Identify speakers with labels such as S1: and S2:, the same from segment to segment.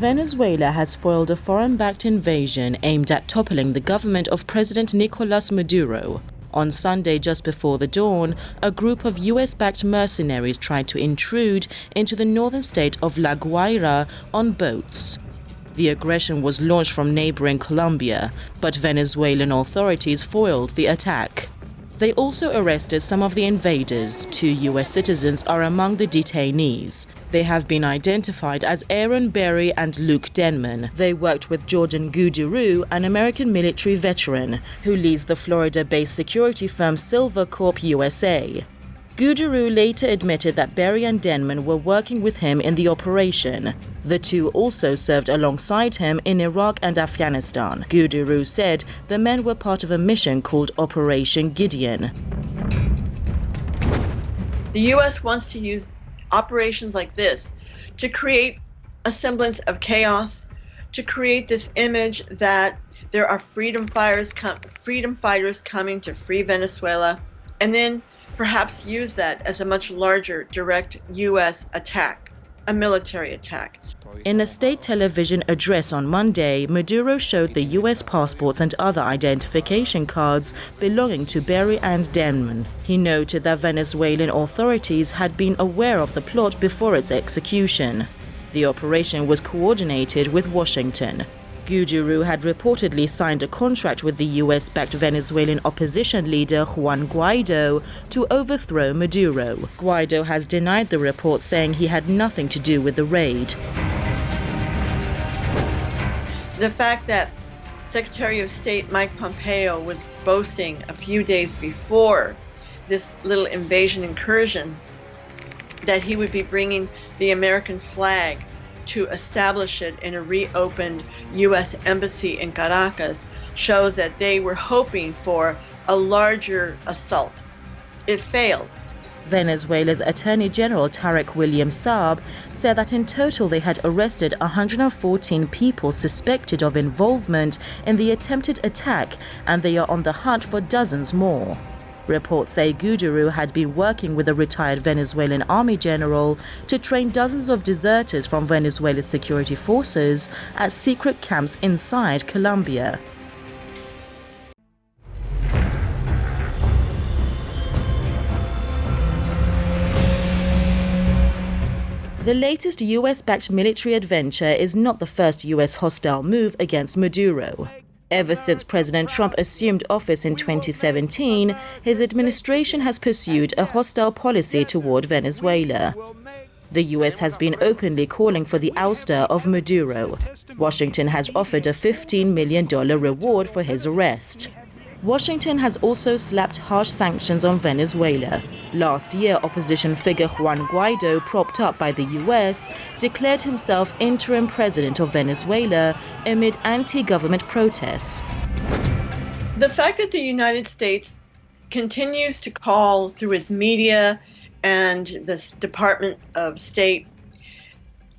S1: Venezuela has foiled a foreign-backed invasion aimed at toppling the government of President Nicolas Maduro. On Sunday, just before the dawn, a group of US-backed mercenaries tried to intrude into the northern state of La Guaira on boats. The aggression was launched from neighboring Colombia, but Venezuelan authorities foiled the attack. They also arrested some of the invaders. 2 US citizens are among the detainees. They have been identified as Airan and Luke Denman. They worked with Jordan Guaira, an American military veteran, who leads the Florida-based security firm Silver Corp USA. Guaira later admitted that Berry and Denman were working with him in the operation. The two also served alongside him in Iraq and Afghanistan. Guaira said the men were part of a mission called Operation Gideon.
S2: The U.S. wants to use operations like this to create a semblance of chaos, to create this image that there are freedom fighters coming to free Venezuela, and then perhaps use that as a much larger direct U.S. attack, a military attack.
S1: In a state television address on Monday, Maduro showed the U.S. passports and other identification cards belonging to Berry and Denman. He noted that Venezuelan authorities had been aware of the plot before its execution. The operation was coordinated with Washington. Guaira had reportedly signed a contract with the US-backed Venezuelan opposition leader Juan Guaido to overthrow Maduro. Guaido has denied the report, saying he had nothing to do with the raid.
S2: The fact that Secretary of State Mike Pompeo was boasting a few days before this little invasion incursion that he would be bringing the American flag to establish it in a reopened U.S. embassy in Caracas shows that they were hoping for a larger assault. It failed.
S1: Venezuela's Attorney General Tarek William Saab said that in total they had arrested 114 people suspected of involvement in the attempted attack, and they are on the hunt for dozens more. Reports say Guaira had been working with a retired Venezuelan army general to train dozens of deserters from Venezuela's security forces at secret camps inside Colombia. The latest US-backed military adventure is not the first US hostile move against Maduro. Ever since President Trump assumed office in 2017, his administration has pursued a hostile policy toward Venezuela. The U.S. has been openly calling for the ouster of Maduro. Washington has offered a $15 million reward for his arrest. Washington has also slapped harsh sanctions on Venezuela. Last year, opposition figure Juan Guaido, propped up by the U.S., declared himself interim president of Venezuela amid anti-government protests.
S2: The fact that the United States continues to call through its media and the Department of State,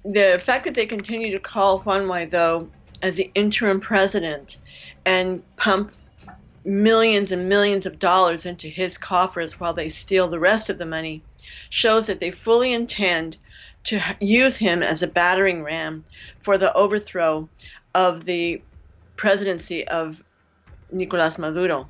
S2: the fact that they continue to call Juan Guaido as the interim president and pump millions and millions of dollars into his coffers while they steal the rest of the money shows that they fully intend to use him as a battering ram for the overthrow of the presidency of Nicolas Maduro.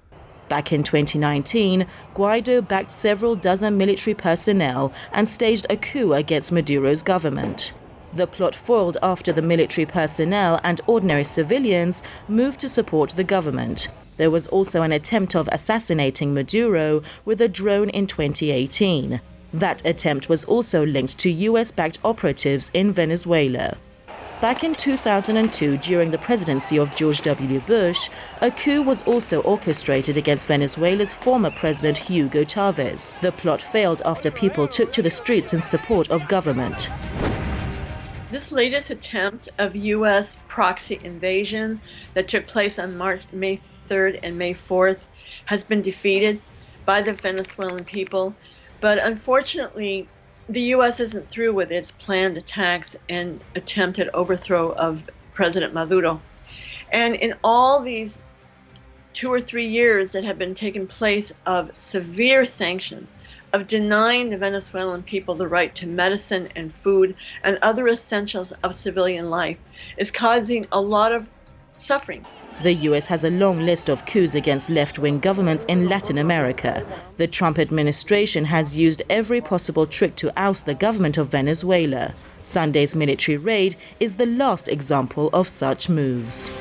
S1: Back in 2019, Guaido backed several dozen military personnel and staged a coup against Maduro's government. The plot foiled after the military personnel and ordinary civilians moved to support the government. There was also an attempt of assassinating Maduro with a drone in 2018. That attempt was also linked to US-backed operatives in Venezuela. Back in 2002, during the presidency of George W. Bush, a coup was also orchestrated against Venezuela's former president Hugo Chavez. The plot failed after people took to the streets in support of government.
S2: This latest attempt of U.S. proxy invasion that took place on May 3rd and May 4th has been defeated by the Venezuelan people, but unfortunately the U.S. isn't through with its planned attacks and attempted overthrow of President Maduro. And in all these 2 or 3 years that have been taking place of severe sanctions of denying the Venezuelan people the right to medicine and food and other essentials of civilian life is causing a lot of suffering.
S1: The U.S. has a long list of coups against left-wing governments in Latin America. The Trump administration has used every possible trick to oust the government of Venezuela. Sunday's military raid is the last example of such moves.